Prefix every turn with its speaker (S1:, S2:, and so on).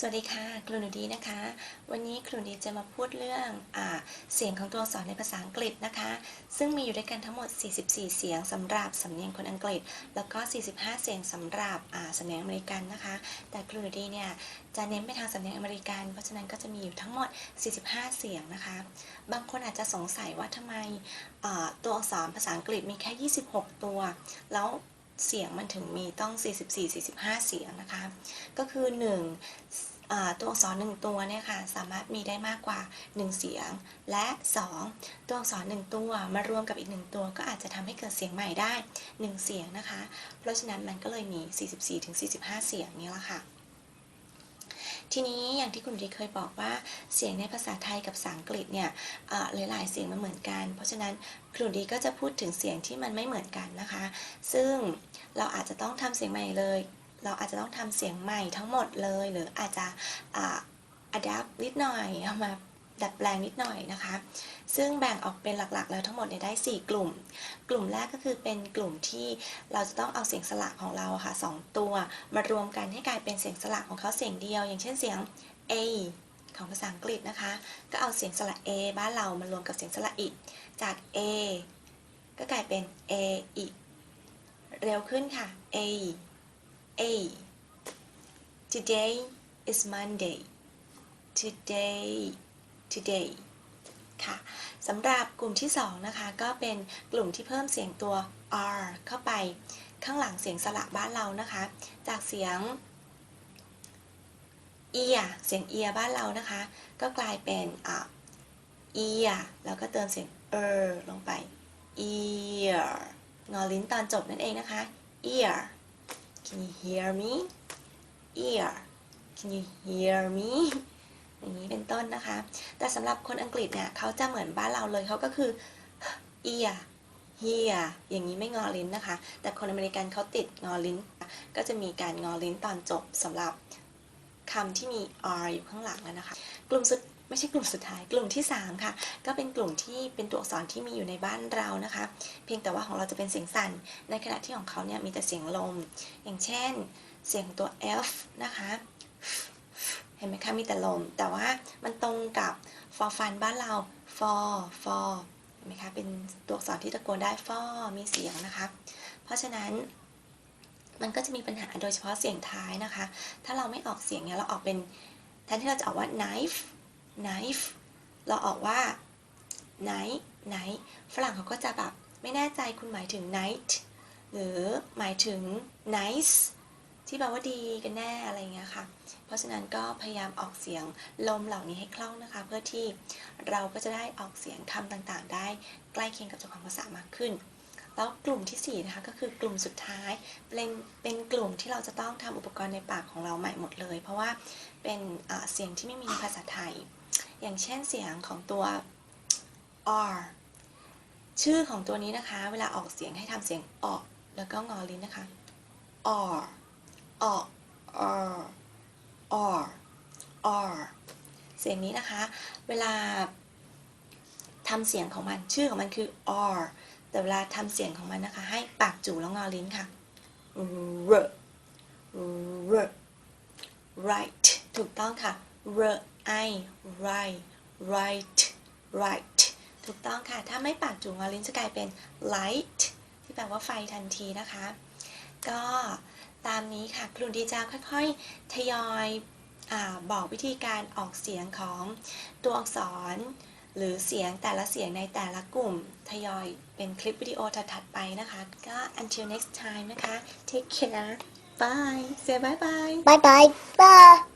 S1: วัสดีค่ะครูหนูดีนะคะวันนี้ครูหนูดีจะมาพูดเรื่องเสียงของตัวอักษรในภาษาอังกฤษนะคะซึ่งมีอยู่ด้วยกันทั้งหมด44เสียงสำหรับสำเนียงคนอังกฤษแล้วก็45เสียงสำหรับสำเนียงอเมริกันนะคะแต่ครูหนูดีเนี่ยจะเน้นไปทางสำเนียงอเมริกันเพราะฉะนั้นก็จะมีอยู่ทั้งหมด45เสียงนะคะบางคนอาจจะสงสัยว่าทำไมตัวอักษรภาษาอังกฤษมีแค่26ตัวแล้วเสียงมันถึงมีต้อง44-45เสียงนะคะก็คือ1ตัวอักษร1ตัวเนี่ยค่ะสามารถมีได้มากกว่า1เสียงและ2ตัวอักษร1ตัวมารวมกับอีก1ตัวก็อาจจะทำให้เกิดเสียงใหม่ได้1เสียงนะคะเพราะฉะนั้นมันก็เลยมี44-45เสียงนี่แหละค่ะทีนี้อย่างที่คุณดีเคยบอกว่าเสียงในภาษาไทยกับภาษาอังกฤษเนี่ยหลายๆเสียงมันเหมือนกันเพราะฉะนั้นครูดีก็จะพูดถึงเสียงที่มันไม่เหมือนกันนะคะซึ่งเราอาจจะต้องทำเสียงใหม่เลยเราอาจจะต้องทำเสียงใหม่ทั้งหมดเลยหรืออาจจะadapt นิดหน่อยเอามาดัดแปลงนิดหน่อยนะคะซึ่งแบ่งออกเป็นหลักๆแล้วทั้งหมดได้4กลุ่มกลุ่มแรกก็คือเป็นกลุ่มที่เราจะต้องเอาเสียงสระของเราค่ะ2ตัวมารวมกันให้กลายเป็นเสียงสระของเขาเสียงเดียวอย่างเช่นเสียง a ของภาษาอังกฤษนะคะก็เอาเสียงสระ a บ้านเรามารวมกับเสียงสระอีจาก a ก็กลายเป็น a อีเร็วขึ้นค่ะ a today is Monday today ค่ะสำหรับกลุ่มที่2นะคะก็เป็นกลุ่มที่เพิ่มเสียงตัว r เข้าไปข้างหลังเสียงสระบ้านเรานะคะจากเสียง ear เสียง ear บ้านเรานะคะก็กลายเป็นear แล้วก็เติมเสียงลงไป ear งอลิ้นตอนจบนั่นเองนะคะ ear Can you hear me ear Can you hear me อย่างนี้เป็นต้นนะคะแต่สำหรับคนอังกฤษเนี่ยเขาจะเหมือนบ้านเราเลยเขาก็คือ ear hear อย่างนี้ไม่งอลิ้นนะคะแต่คนอเมริกันเขาติดงอลิ้นก็จะมีการงอลิ้นตอนจบสำหรับคำที่มี r อยู่ข้างหลังแล้วนะคะไม่ใช่กลุ่มสุดท้ายกลุ่มที่3ค่ะก็เป็นกลุ่มที่เป็นตัวอักษรที่มีอยู่ในบ้านเรานะคะเพียงแต่ว่าของเราจะเป็นเสียงสั่นในขณะที่ของเขาเนี่ยมีแต่เสียงลมอย่างเช่นเสียงตัว f นะคะเห็นไหมคะมีแต่ลมแต่ว่ามันตรงกับฟอฟันบ้านเราฟอเห็นไหมคะเป็นตัวอักษรที่ตะโกนได้ฟอมีเสียงนะคะเพราะฉะนั้นมันก็จะมีปัญหาโดยเฉพาะเสียงท้ายนะคะถ้าเราไม่ออกเสียงเนี่ยเราออกเป็นแทนที่เราจะออกว่า knife เราออกว่า night ฝรั่งเขาก็จะแบบไม่แน่ใจคุณหมายถึง night หรือหมายถึง nice ที่แปลว่าดีกันแน่อะไรเงี้ยค่ะเพราะฉะนั้นก็พยายามออกเสียงลมเหล่านี้ให้คล่องนะคะเพื่อที่เราก็จะได้ออกเสียงคำต่างๆได้ใกล้เคียงกับเจ้าของภาษามากขึ้นแล้วกลุ่มที่4นะคะก็คือกลุ่มสุดท้ายเป็นกลุ่มที่เราจะต้องทำอุปกรณ์ในปากของเราใหม่หมดเลยเพราะว่าเป็นเสียงที่ไม่มีในภาษาไทยอย่างเช่นเสียงของตัว r ชื่อของตัวนี้นะคะเวลาออกเสียงให้ทำเสียงออกแล้วก็งอลิ้นนะคะ r เสียงนี้นะคะเวลาทำเสียงของมันชื่อของมันคือ r แต่เวลาทำเสียงของมันนะคะให้ปากจู่แล้วงอลิ้นค่ะ right ถูกต้องค่ะ right ถูกต้องค่ะถ้าไม่ปากจู่งอลิ้นจะกลายเป็น light ที่แปลว่าไฟทันทีนะคะก็ตามนี้ค่ะครูดีจะค่อยๆทยอยบอกวิธีการออกเสียงของตัวอักษรหรือเสียงแต่ละเสียงในแต่ละกลุ่มทยอยเป็นคลิปวิดีโอถัดๆไปนะคะก็ until next time นะคะ take care bye say bye bye
S2: Bye bye. Bye.